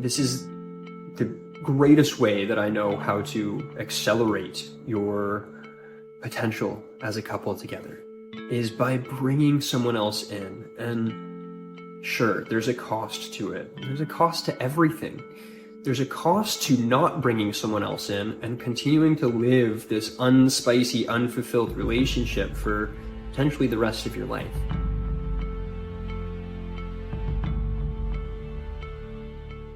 this is the greatest way that I know how to accelerate your potential as a couple together, is by bringing someone else in. And sure, there's a cost to it. There's a cost to everything. There's a cost to not bringing someone else in and continuing to live this unspicy, unfulfilled relationship for potentially the rest of your life.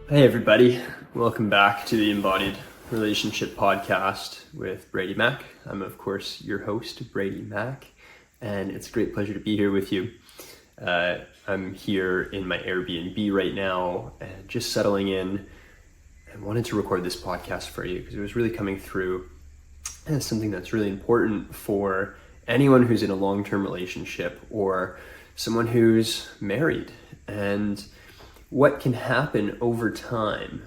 Hey everybody, welcome back to the Embodied Relationship podcast with Braedy Mac. I'm of course your host, Braedy Mac, and it's a great pleasure to be here with you. I'm here in my Airbnb right now, and just settling in. I wanted to record this podcast for you because it was really coming through as something that's really important for anyone who's in a long-term relationship or someone who's married. And what can happen over time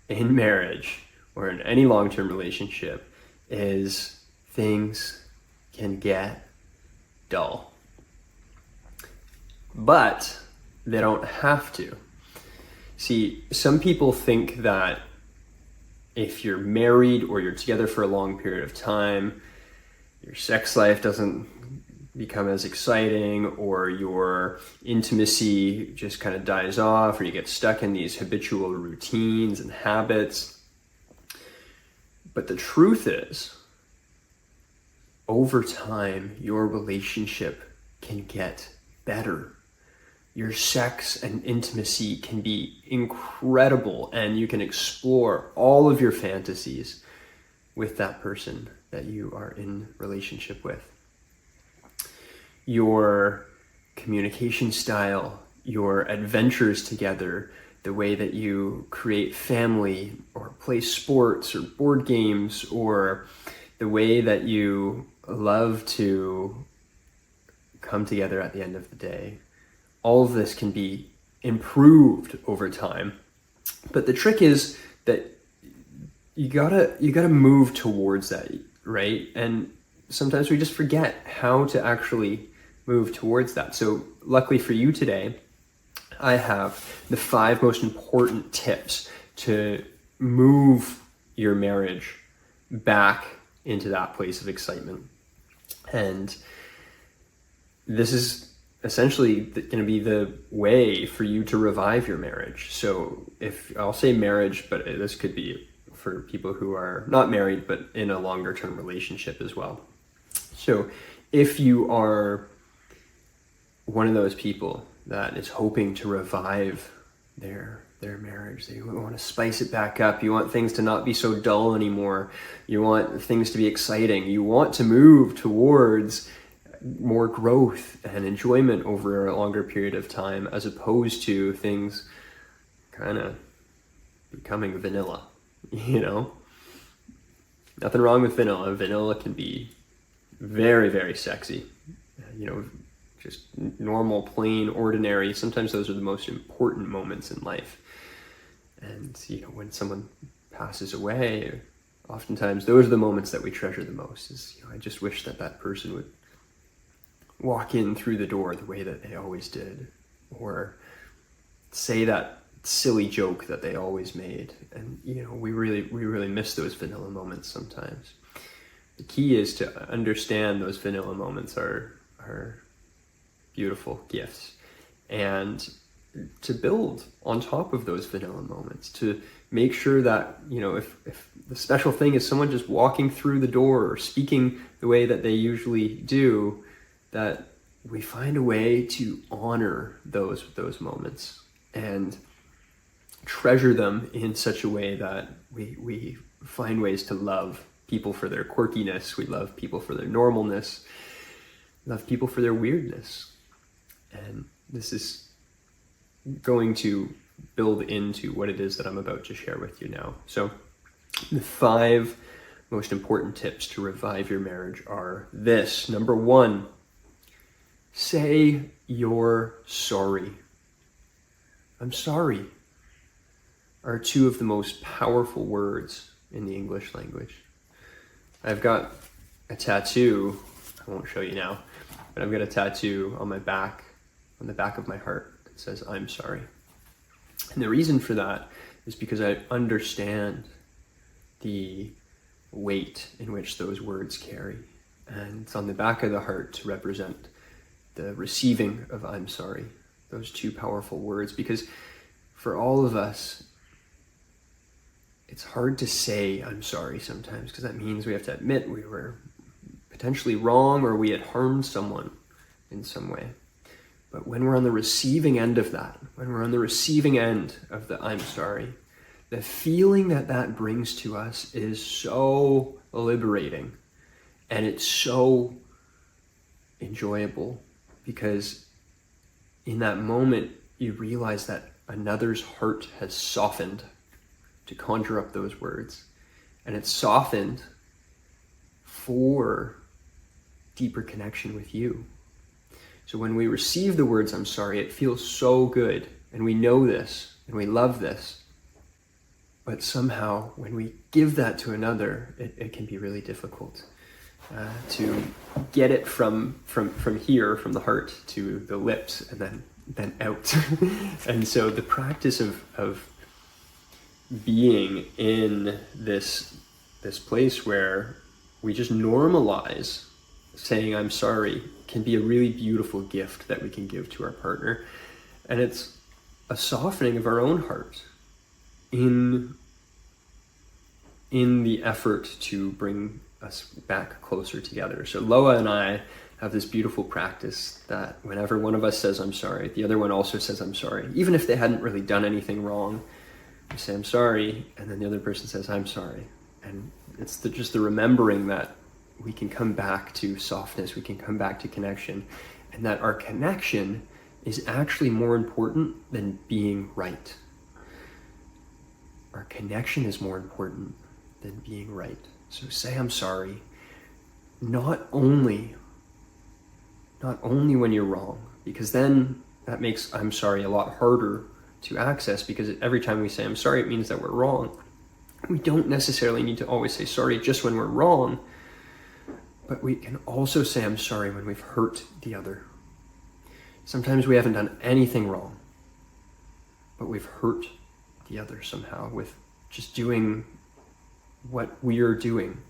in marriage or in any long-term relationship is things can get dull. But they don't have to. See, some people think that if you're married or you're together for a long period of time, your sex life doesn't become as exciting, or your intimacy just kind of dies off, or you get stuck in these habitual routines and habits. But the truth is, over time, your relationship can get better. Your sex and intimacy can be incredible, and you can explore all of your fantasies with that person that you are in relationship with. Your communication style, your adventures together, the way that you create family or play sports or board games, or the way that you love to come together at the end of the day. All of this can be improved over time. But the trick is that you gotta move towards that, right? And sometimes we just forget how to actually move towards that. So luckily for you today, I have the 5 most important tips to move your marriage back into that place of excitement. And this is essentially going to be the way for you to revive your marriage. So if I'll say marriage, but this could be for people who are not married, but in a longer term relationship as well. So if you are one of those people that is hoping to revive their marriage, they want to spice it back up, you want things to not be so dull anymore, you want things to be exciting, you want to move towards more growth and enjoyment over a longer period of time, as opposed to things kind of becoming vanilla, Nothing wrong with vanilla. Vanilla can be very, very sexy, just normal, plain, ordinary. Sometimes those are the most important moments in life. And, when someone passes away, oftentimes those are the moments that we treasure the most. I just wish that person would walk in through the door the way that they always did, or say that silly joke that they always made. And we really miss those vanilla moments sometimes. The key is to understand those vanilla moments are beautiful gifts, and to build on top of those vanilla moments, to make sure that if the special thing is someone just walking through the door or speaking the way that they usually do, that we find a way to honor those moments and treasure them in such a way that we find ways to love people for their quirkiness, we love people for their normalness, love people for their weirdness. And this is going to build into what it is that I'm about to share with you now. So the 5 most important tips to revive your marriage are this. Number 1, say you're sorry. I'm sorry are 2 of the most powerful words in the English language. I've got a tattoo, I won't show you now, but I've got a tattoo on my back, on the back of my heart, that says, I'm sorry. And the reason for that is because I understand the weight in which those words carry. And it's on the back of the heart to represent the receiving of I'm sorry, those two powerful words. Because for all of us, it's hard to say I'm sorry sometimes, because that means we have to admit we were potentially wrong or we had harmed someone in some way. But when we're on the receiving end of that, when we're on the receiving end of the I'm sorry, the feeling that that brings to us is so liberating, and it's so enjoyable, because in that moment you realize that another's heart has softened to conjure up those words, and it's softened for deeper connection with you. So when we receive the words I'm sorry, it feels so good, and we know this and we love this. But somehow, when we give that to another, it can be really difficult to get it from here, from the heart to the lips, and then out. And so the practice of being in this place where we just normalize saying I'm sorry can be a really beautiful gift that we can give to our partner. And it's a softening of our own heart in the effort to bring us back closer together. So Loa and I have this beautiful practice that whenever one of us says I'm sorry, the other one also says I'm sorry. Even if they hadn't really done anything wrong, we say I'm sorry, and then the other person says I'm sorry. And it's just the remembering that we can come back to softness, we can come back to connection, and that our connection is actually more important than being right. Our connection is more important than being right. So say I'm sorry, not only when you're wrong, because then that makes I'm sorry a lot harder to access, because every time we say I'm sorry, it means that we're wrong. We don't necessarily need to always say sorry just when we're wrong, but we can also say I'm sorry when we've hurt the other. Sometimes we haven't done anything wrong, but we've hurt the other somehow with just doing what we're doing.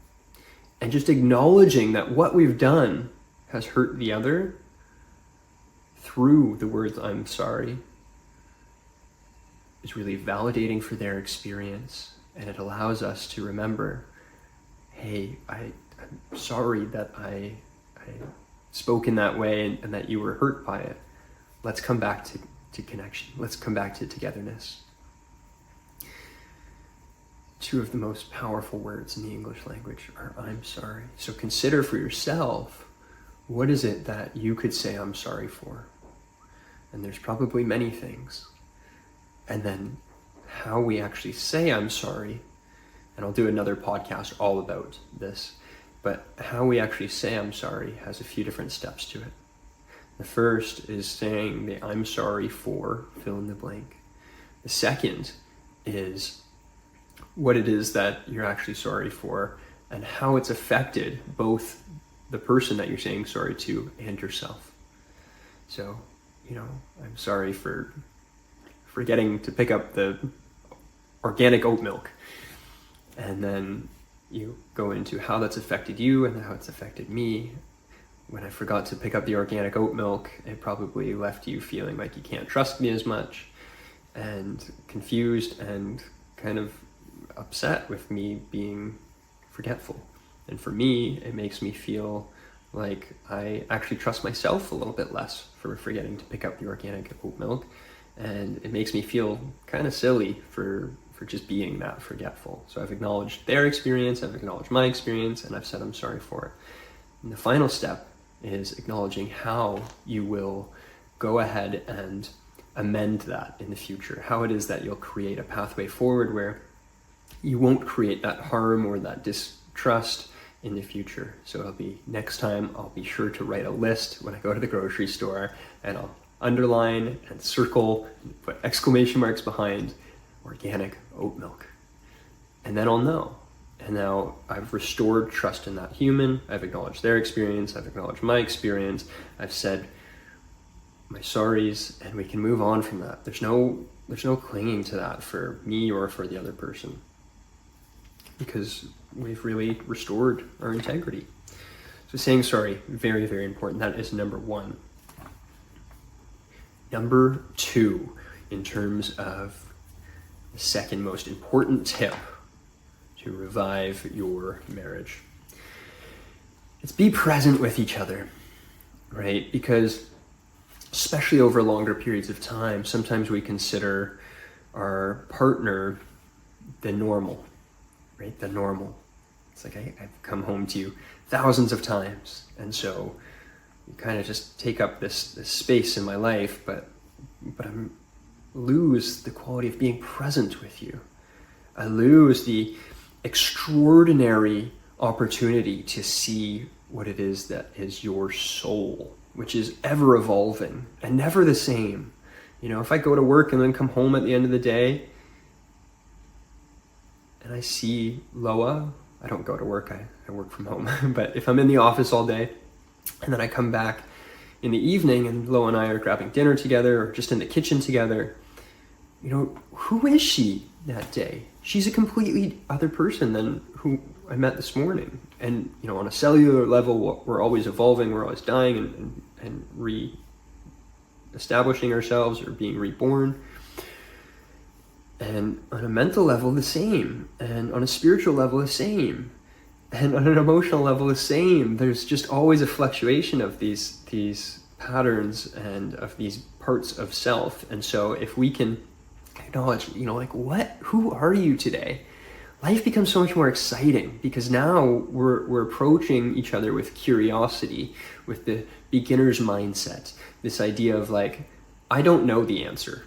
And just acknowledging that what we've done has hurt the other through the words I'm sorry is really validating for their experience. And it allows us to remember, hey, I'm sorry that I spoke in that way and that you were hurt by it. Let's come back to connection. Let's come back to togetherness. Two of the most powerful words in the English language are I'm sorry. So consider for yourself, what is it that you could say I'm sorry for? And there's probably many things. And then how we actually say I'm sorry, and I'll do another podcast all about this, but how we actually say I'm sorry has a few different steps to it. The first is saying the I'm sorry for, fill in the blank. The second is what it is that you're actually sorry for and how it's affected both the person that you're saying sorry to and yourself. So, I'm sorry for forgetting to pick up the organic oat milk. And then you go into how that's affected you and how it's affected me. When I forgot to pick up the organic oat milk, it probably left you feeling like you can't trust me as much and confused and kind of upset with me being forgetful. And for me, it makes me feel like I actually trust myself a little bit less for forgetting to pick up the organic oat milk. And it makes me feel kind of silly for just being that forgetful. So I've acknowledged their experience, I've acknowledged my experience, and I've said I'm sorry for it. And the final step is acknowledging how you will go ahead and amend that in the future. How it is that you'll create a pathway forward where you won't create that harm or that distrust in the future. So it'll be next time I'll be sure to write a list when I go to the grocery store, and I'll underline and circle and put exclamation marks behind organic oat milk. And then I'll know. And now I've restored trust in that human. I've acknowledged their experience. I've acknowledged my experience. I've said my sorries, and we can move on from that. There's no There's no clinging to that for me or for the other person, because we've really restored our integrity. So saying sorry, very, very important. That is number one. Number two, in terms of the second most important tip to revive your marriage, it's be present with each other, right? Because especially over longer periods of time, sometimes we consider our partner the normal, right? The normal. It's like I've come home to you thousands of times, and so you kind of just take up this space in my life, but I lose the quality of being present with you. I lose the extraordinary opportunity to see what it is that is your soul, which is ever evolving and never the same. If I go to work and then come home at the end of the day and I see Loa, I don't go to work, I work from home, but if I'm in the office all day and then I come back in the evening and Loa and I are grabbing dinner together or just in the kitchen together, who is she that day? She's a completely other person than who I met this morning. And, on a cellular level, we're always evolving, we're always dying and re-establishing ourselves or being reborn. And on a mental level, the same. And on a spiritual level, the same. And on an emotional level, the same. There's just always a fluctuation of these patterns and of these parts of self. And so if we can acknowledge, who are you today? Life becomes so much more exciting, because now we're approaching each other with curiosity, with the beginner's mindset, this idea of I don't know the answer.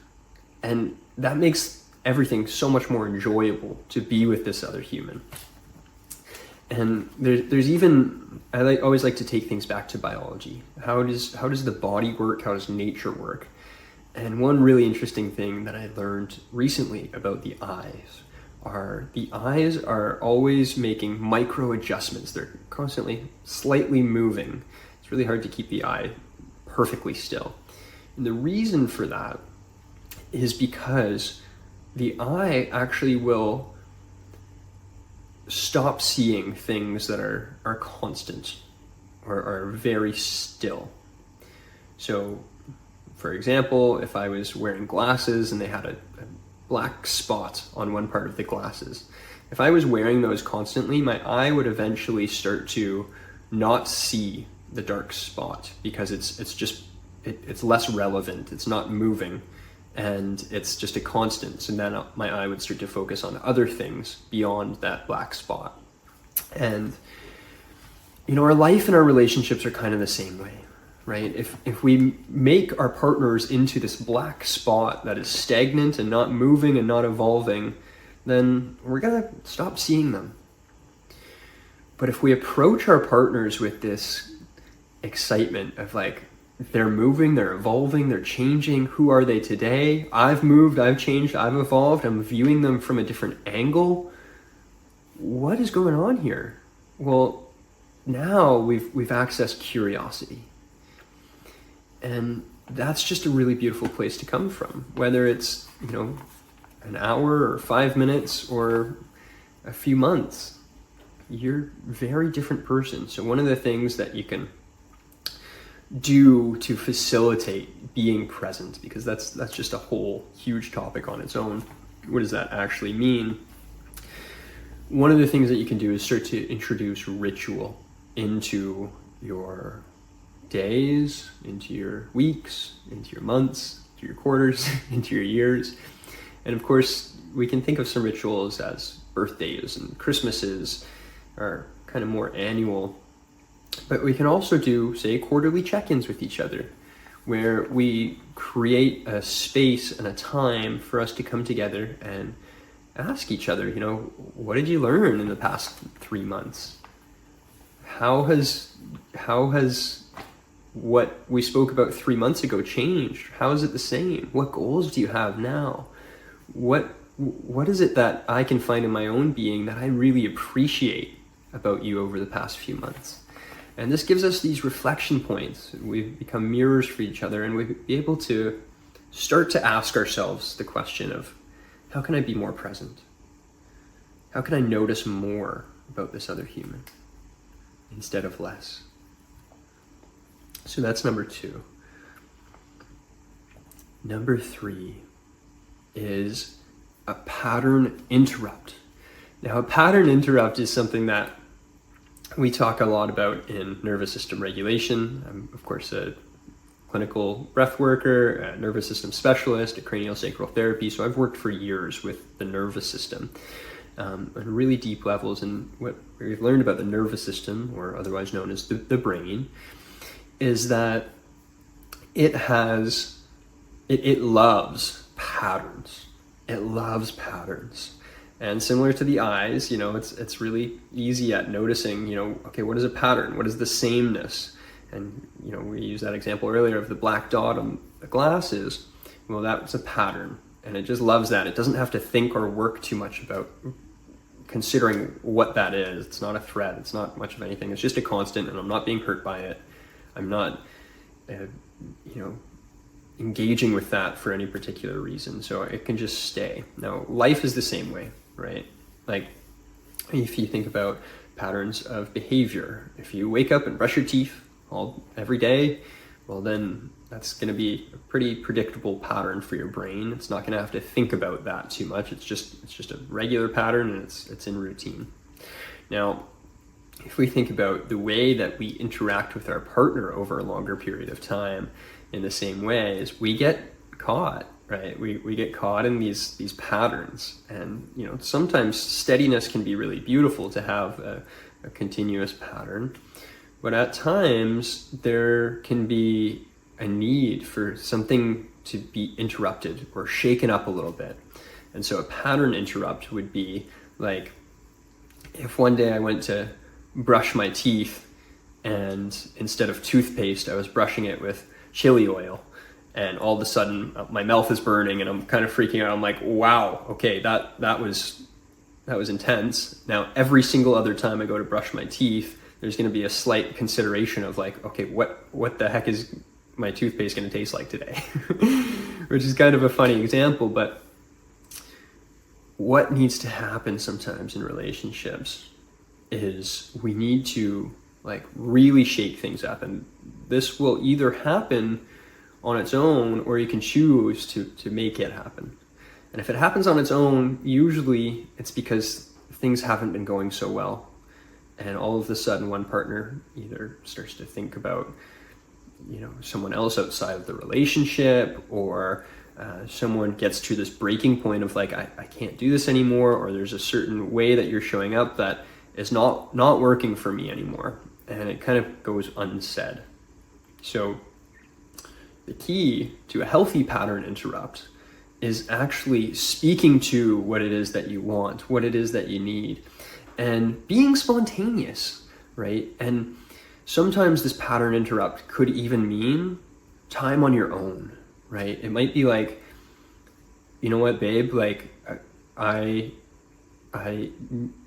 And that makes everything so much more enjoyable to be with this other human. And there's even, I always like to take things back to biology. How does the body work? How does nature work? And one really interesting thing that I learned recently about the eyes are always making micro adjustments. They're constantly slightly moving. It's really hard to keep the eye perfectly still. And the reason for that is because the eye actually will stop seeing things that are constant or are very still. So, for example, if I was wearing glasses and they had a black spot on one part of the glasses, if I was wearing those constantly, my eye would eventually start to not see the dark spot, because it's less relevant, it's not moving, and it's just a constant. So then my eye would start to focus on other things beyond that black spot. And our life and our relationships are kind of the same way, right? If we make our partners into this black spot that is stagnant and not moving and not evolving, then we're gonna stop seeing them. But if we approach our partners with this excitement of they're moving, they're evolving, they're changing, who are they today? I've moved, I've changed, I've evolved, I'm viewing them from a different angle. What is going on here? Well, now we've accessed curiosity. And that's just a really beautiful place to come from, whether it's, an hour or 5 minutes or a few months. You're a very different person. So one of the things that you can do to facilitate being present, because that's just a whole huge topic on its own. What does that actually mean? One of the things that you can do is start to introduce ritual into your days, into your weeks, into your months, into your quarters, into your years. And of course, we can think of some rituals as birthdays and Christmases are kind of more annual. But we can also do, say, quarterly check-ins with each other, where we create a space and a time for us to come together and ask each other, what did you learn in the past 3 months? How has what we spoke about 3 months ago changed? How is it the same? What goals do you have now? What is it that I can find in my own being that I really appreciate about you over the past few months? And this gives us these reflection points. We become mirrors for each other, and we'll be able to start to ask ourselves the question of, how can I be more present? How can I notice more about this other human instead of less? So that's number 2. Number 3 is a pattern interrupt. Now, a pattern interrupt is something that we talk a lot about in nervous system regulation. I'm, of course, a clinical breath worker, a nervous system specialist, a craniosacral therapy. So I've worked for years with the nervous system on really deep levels. And what we've learned about the nervous system, or otherwise known as the brain, is that it loves patterns. It loves patterns. And similar to the eyes, it's really easy at noticing, okay, what is a pattern? What is the sameness? And, we used that example earlier of the black dot on the glasses. Well, that's a pattern, and it just loves that. It doesn't have to think or work too much about considering what that is. It's not a threat. It's not much of anything. It's just a constant, and I'm not being hurt by it. I'm not, engaging with that for any particular reason. So it can just stay. Now, life is the same way, right? Like, if you think about patterns of behavior, if you wake up and brush your teeth every day, well, then that's going to be a pretty predictable pattern for your brain. It's not going to have to think about that too much. It's just a regular pattern, and it's in routine. Now, if we think about the way that we interact with our partner over a longer period of time in the same way, is we get caught, right? We get caught in these patterns, and sometimes steadiness can be really beautiful to have a continuous pattern, but at times there can be a need for something to be interrupted or shaken up a little bit. And so a pattern interrupt would be like, if one day I went to brush my teeth, and instead of toothpaste, I was brushing it with chili oil, and all of a sudden my mouth is burning and I'm kind of freaking out. I'm like, wow, okay, that was intense. Now, every single other time I go to brush my teeth, there's going to be a slight consideration of like, okay, what the heck is my toothpaste going to taste like today? Which is kind of a funny example, but what needs to happen sometimes in relationships is we need to like really shake things up, and this will either happen on its own, or you can choose to make it happen. And if it happens on its own, usually it's because things haven't been going so well, and all of a sudden one partner either starts to think about someone else outside of the relationship, or someone gets to this breaking point of like, I can't do this anymore, or there's a certain way that you're showing up that is not working for me anymore, and it kind of goes unsaid. So the key to a healthy pattern interrupt is actually speaking to what it is that you want, what it is that you need, and being spontaneous, right? And sometimes this pattern interrupt could even mean time on your own, right? It might be like, you know what, babe, like I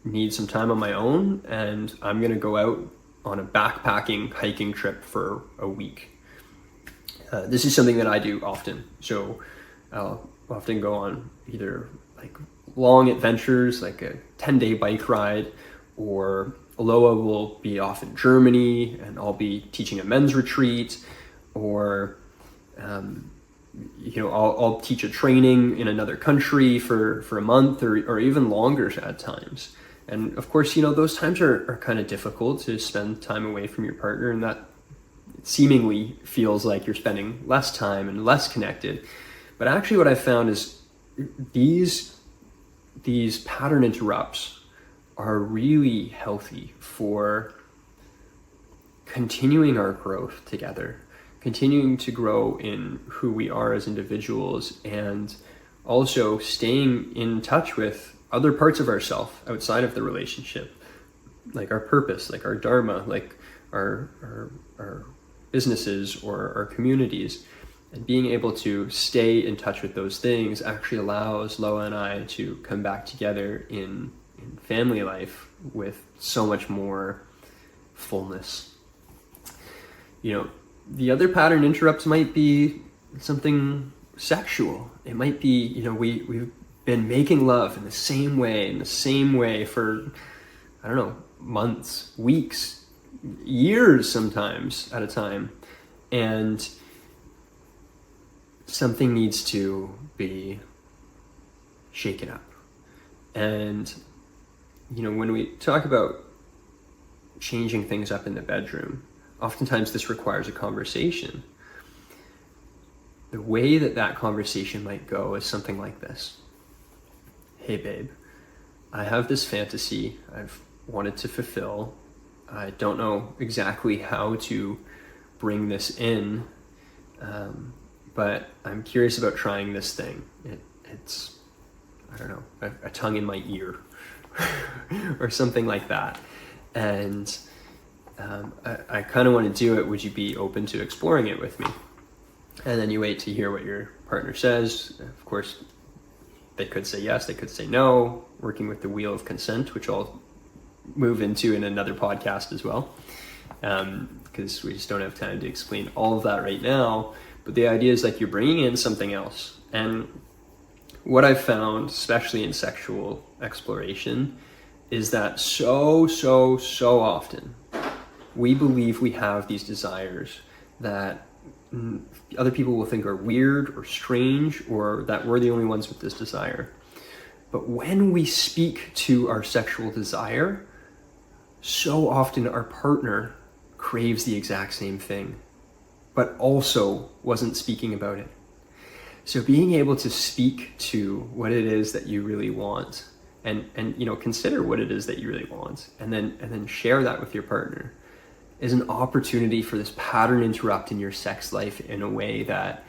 need some time on my own, and I'm gonna go out on a backpacking hiking trip for a week. This is something that I do often. So I'll often go on either like long adventures, like a 10-day bike ride, or Aloha will be off in Germany and I'll be teaching a men's retreat, or I'll teach a training in another country for a month or even longer at times. And of course, those times are kind of difficult to spend time away from your partner, and that seemingly feels like you're spending less time and less connected. But actually what I've found is these pattern interrupts are really healthy for continuing our growth together, continuing to grow in who we are as individuals, and also staying in touch with other parts of ourselves outside of the relationship, like our purpose, like our dharma, like our businesses or our communities. And being able to stay in touch with those things actually allows Loa and I to come back together in family life with so much more fullness. The other pattern interrupts might be something sexual. It might be, we've been making love in the same way for, I don't know, months, weeks, years sometimes at a time. And something needs to be shaken up. And, when we talk about changing things up in the bedroom, oftentimes this requires a conversation. The way that conversation might go is something like this. Hey babe, I have this fantasy I've wanted to fulfill. I don't know exactly how to bring this in, but I'm curious about trying this thing. It's, I don't know, a tongue in my ear or something like that. And I kind of want to do it. Would you be open to exploring it with me? And then you wait to hear what your partner says. Of course, they could say yes, they could say no, working with the wheel of consent, which I'll move into in another podcast as well, because we just don't have time to explain all of that right now. But the idea is like you're bringing in something else. And what I've found, especially in sexual exploration, is that so often we believe we have these desires that other people will think are weird or strange, or that we're the only ones with this desire. But when we speak to our sexual desire, so often our partner craves the exact same thing, but also wasn't speaking about it. So being able to speak to what it is that you really want, and consider what it is that you really want, and then share that with your partner, is an opportunity for this pattern interrupt in your sex life in a way that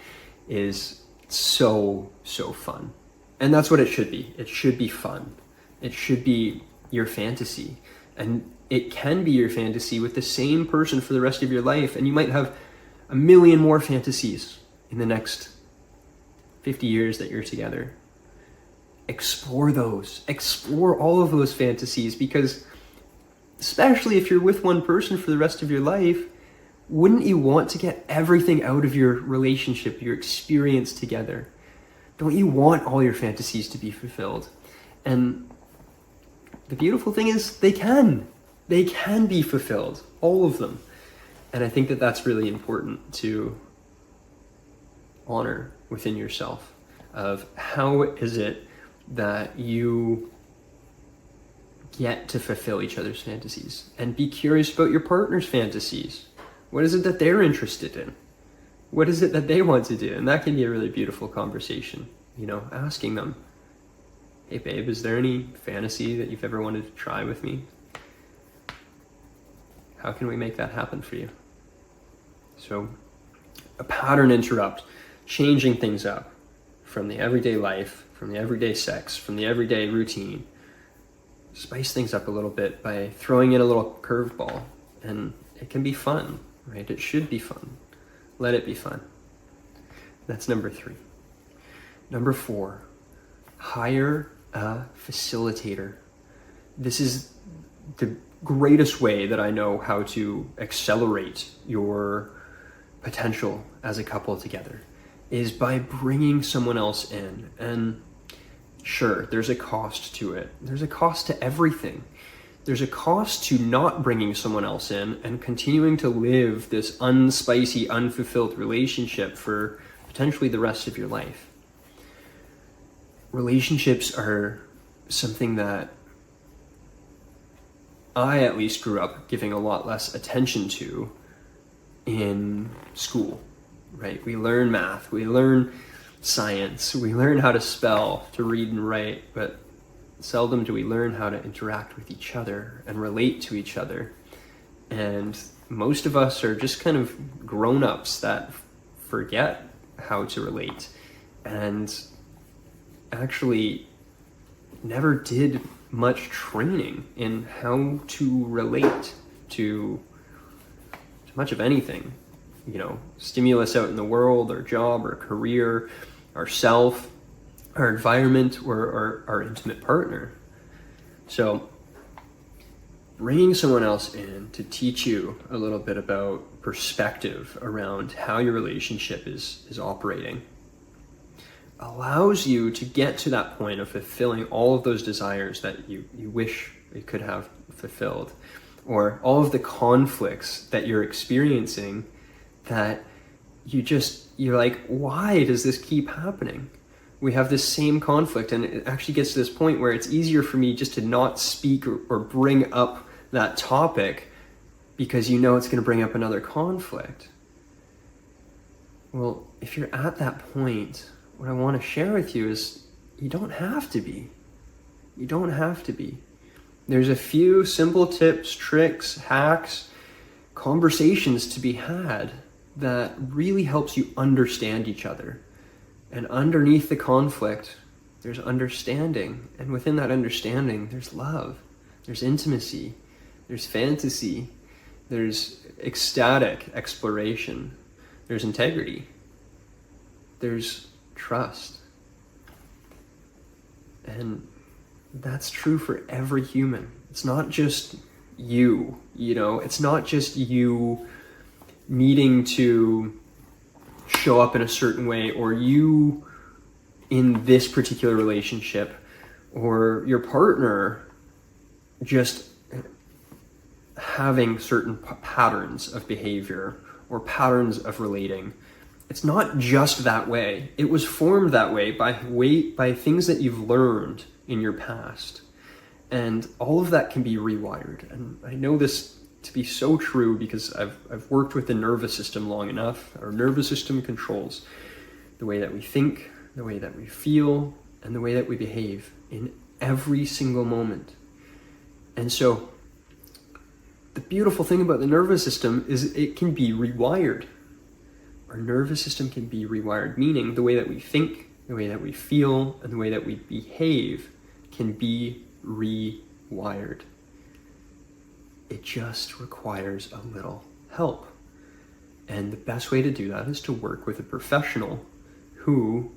is so fun. And that's what it should be. It should be fun. It should be your fantasy. And it can be your fantasy with the same person for the rest of your life. And you might have a million more fantasies in the next 50 years that you're together. Explore those. Explore all of those fantasies, because especially if you're with one person for the rest of your life, wouldn't you want to get everything out of your relationship, your experience together? Don't you want all your fantasies to be fulfilled? And the beautiful thing is they can be fulfilled, all of them. And I think that that's really important to honor within yourself, of how is it that you get to fulfill each other's fantasies, and be curious about your partner's fantasies. What is it that they're interested in? What is it that they want to do? And that can be a really beautiful conversation, asking them, hey babe, is there any fantasy that you've ever wanted to try with me? How can we make that happen for you? So a pattern interrupt, changing things up from the everyday life, from the everyday sex, from the everyday routine. Spice things up a little bit by throwing in a little curveball, and it can be fun, right? It should be fun. Let it be fun. That's number 3. Number 4, hire a facilitator. This is the greatest way that I know how to accelerate your potential as a couple together, is by bringing someone else in. And sure, there's a cost to it. There's a cost to everything. There's a cost to not bringing someone else in and continuing to live this unspicy, unfulfilled relationship for potentially the rest of your life. Relationships are something that I at least grew up giving a lot less attention to in school, right? We learn math, we learn science, we learn how to spell, to read and write, but seldom do we learn how to interact with each other and relate to each other. And most of us are just kind of grown-ups that forget how to relate, and actually never did much training in how to relate to much of anything. Stimulus out in the world, our job, our career, ourself, our environment, or our intimate partner. So bringing someone else in to teach you a little bit about perspective around how your relationship is operating allows you to get to that point of fulfilling all of those desires that you wish you could have fulfilled, or all of the conflicts that you're experiencing that you're like, why does this keep happening? We have this same conflict, and it actually gets to this point where it's easier for me just to not speak or bring up that topic because you know it's going to bring up another conflict. Well, if you're at that point, what I want to share with you is you don't have to be. You don't have to be. There's a few simple tips, tricks, hacks, conversations to be had that really helps you understand each other. And underneath the conflict, there's understanding. And within that understanding, there's love, there's intimacy, there's fantasy, there's ecstatic exploration, there's integrity, there's trust. And that's true for every human. It's not just you, it's not just you needing to show up in a certain way, or you in this particular relationship, or your partner just having certain patterns of behavior or patterns of relating. It's not just that way. It was formed that way by things that you've learned in your past. And all of that can be rewired. And I know this to be so true because I've worked with the nervous system long enough. Our nervous system controls the way that we think, the way that we feel, and the way that we behave in every single moment. And so the beautiful thing about the nervous system is it can be rewired. Our nervous system can be rewired, meaning the way that we think, the way that we feel, and the way that we behave can be rewired. It just requires a little help. And the best way to do that is to work with a professional who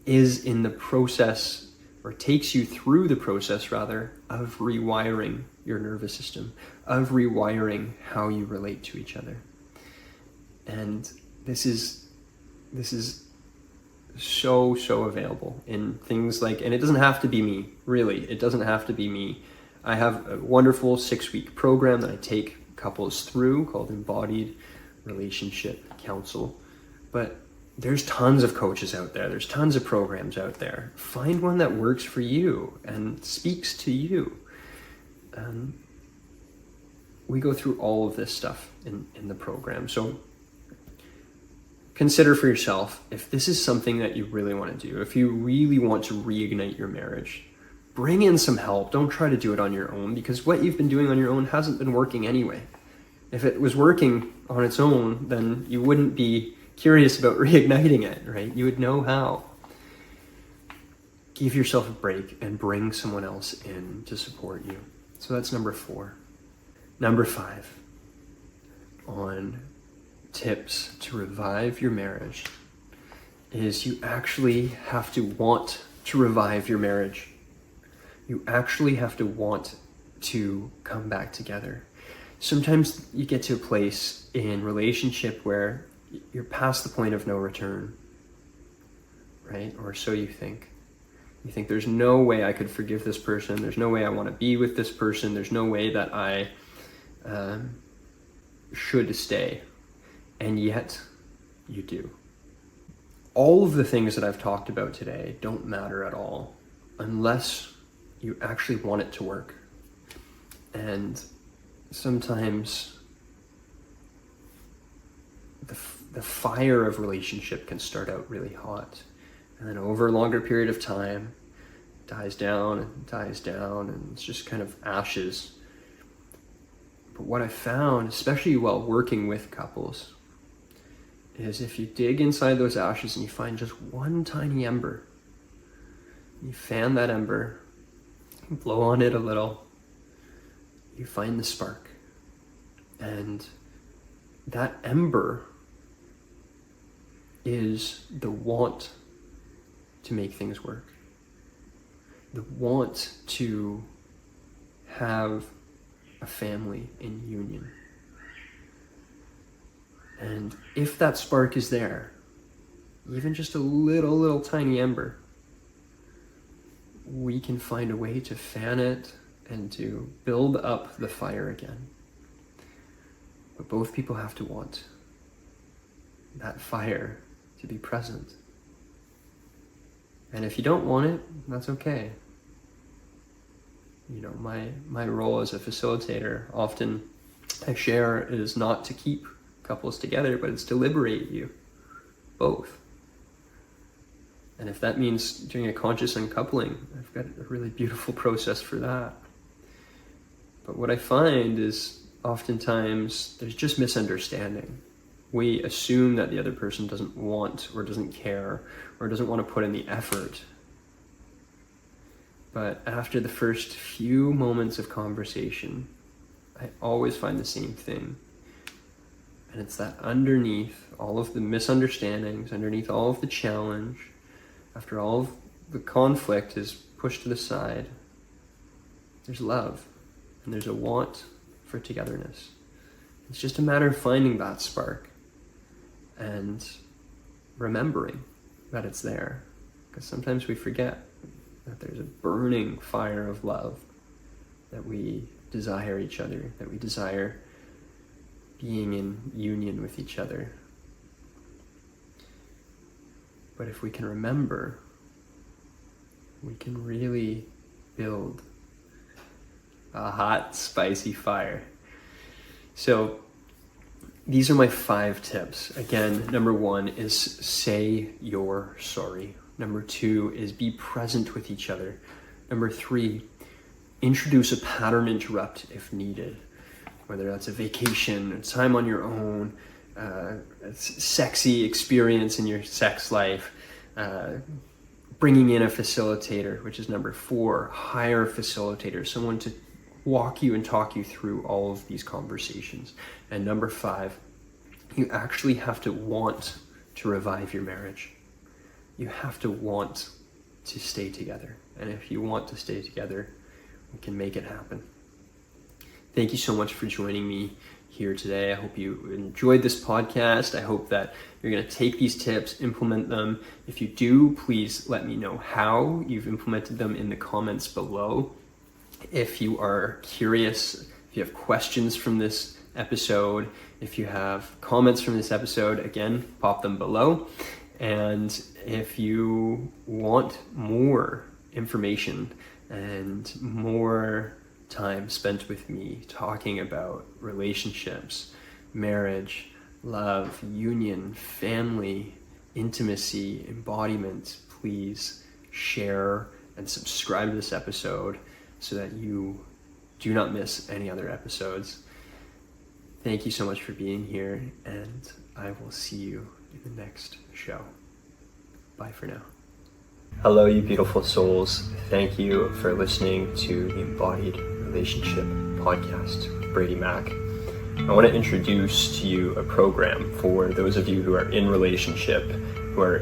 is in the process, or takes you through the process rather, of rewiring your nervous system, of rewiring how you relate to each other. And this is so available in things like, and it doesn't have to be me, really, it doesn't have to be me. I have a wonderful 6-week program that I take couples through called Embodied Relationship Counsel. But there's tons of coaches out there. There's tons of programs out there. Find one that works for you and speaks to you. We go through all of this stuff in the program. So consider for yourself if this is something that you really want to do, if you really want to reignite your marriage. Bring in some help. Don't try to do it on your own, because what you've been doing on your own hasn't been working anyway. If it was working on its own, then you wouldn't be curious about reigniting it, right? You would know how. Give yourself a break and bring someone else in to support you. So that's number 4. Number 5 on tips to revive your marriage is you actually have to want to revive your marriage. You actually have to want to come back together. Sometimes you get to a place in relationship where you're past the point of no return, right? Or so you think. You think there's no way I could forgive this person. There's no way I want to be with this person. There's no way that I should stay. And yet you do. All of the things that I've talked about today don't matter at all unless you actually want it to work. And sometimes the fire of relationship can start out really hot, and then over a longer period of time dies down, and it's just kind of ashes. But what I found, especially while working with couples, is if you dig inside those ashes and you find just one tiny ember, you fan that ember, blow on it a little, you find the spark. And that ember is the want to make things work. The want to have a family in union. And if that spark is there, even just a little tiny ember, we can find a way to fan it and to build up the fire again. But both people have to want that fire to be present. And if you don't want it, that's okay. You know, my role as a facilitator, often I share, is not to keep couples together, but it's to liberate you both. And if that means doing a conscious uncoupling, I've got a really beautiful process for that. But what I find is oftentimes there's just misunderstanding. We assume that the other person doesn't want or doesn't care or doesn't want to put in the effort. But after the first few moments of conversation, I always find the same thing. And it's that underneath all of the misunderstandings, underneath all of the challenge, after all of the conflict is pushed to the side, there's love and there's a want for togetherness. It's just a matter of finding that spark and remembering that it's there. Because sometimes we forget that there's a burning fire of love, that we desire each other, that we desire being in union with each other. But if we can remember, we can really build a hot, spicy fire. So these are my 5 tips. Again, number 1 is say you're sorry. Number 2 is be present with each other. Number 3, introduce a pattern interrupt if needed, whether that's a vacation, a time on your own, a sexy experience in your sex life, bringing in a facilitator, which is number 4, hire a facilitator, someone to walk you and talk you through all of these conversations. And number 5, you actually have to want to revive your marriage. You have to want to stay together. And if you want to stay together, we can make it happen. Thank you so much for joining me here today. I hope you enjoyed this podcast. I hope that you're going to take these tips, implement them. If you do, please let me know how you've implemented them in the comments below. If you are curious, if you have questions from this episode, if you have comments from this episode, again, pop them below. And if you want more information and more time spent with me talking about relationships, marriage, love, union, family, intimacy, embodiment, please share and subscribe to this episode so that you do not miss any other episodes. Thank you so much for being here, and I will see you in the next show. Bye for now. Hello, you beautiful souls. Thank you for listening to the Embodied Relationship podcast with Braedy Mac. I want to introduce to you a program for those of you who are in relationship, who are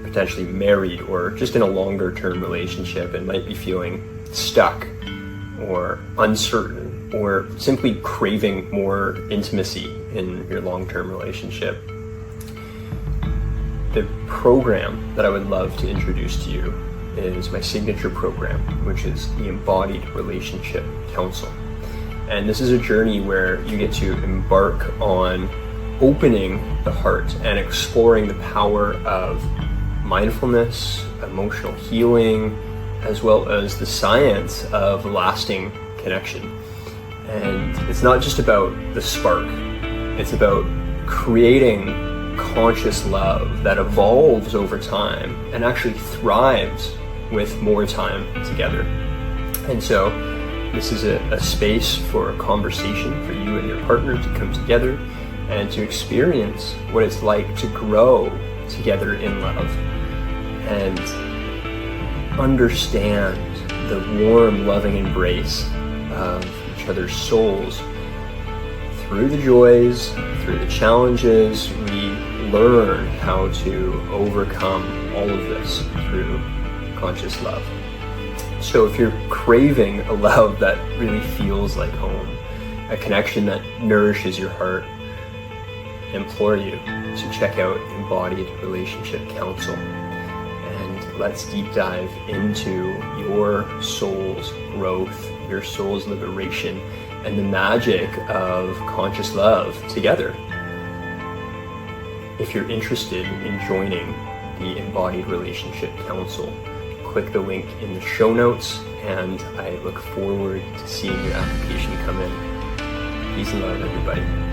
potentially married or just in a longer term relationship and might be feeling stuck or uncertain or simply craving more intimacy in your long-term relationship. The program that I would love to introduce to you is my signature program, which is the Embodied Relationship Council. And this is a journey where you get to embark on opening the heart and exploring the power of mindfulness, emotional healing, as well as the science of lasting connection. And it's not just about the spark, it's about creating conscious love that evolves over time and actually thrives with more time together. And so this is a space for a conversation for you and your partner to come together and to experience what it's like to grow together in love and understand the warm, loving embrace of each other's souls. Through the joys, through the challenges, we learn how to overcome all of this through conscious love. So if you're craving a love that really feels like home, a connection that nourishes your heart, implore you to check out Embodied Relationship Counsel, and let's deep dive into your soul's growth, your soul's liberation, and the magic of conscious love together. If you're interested in joining the Embodied Relationship Council, click the link in the show notes, and I look forward to seeing your application come in. Peace and love, everybody.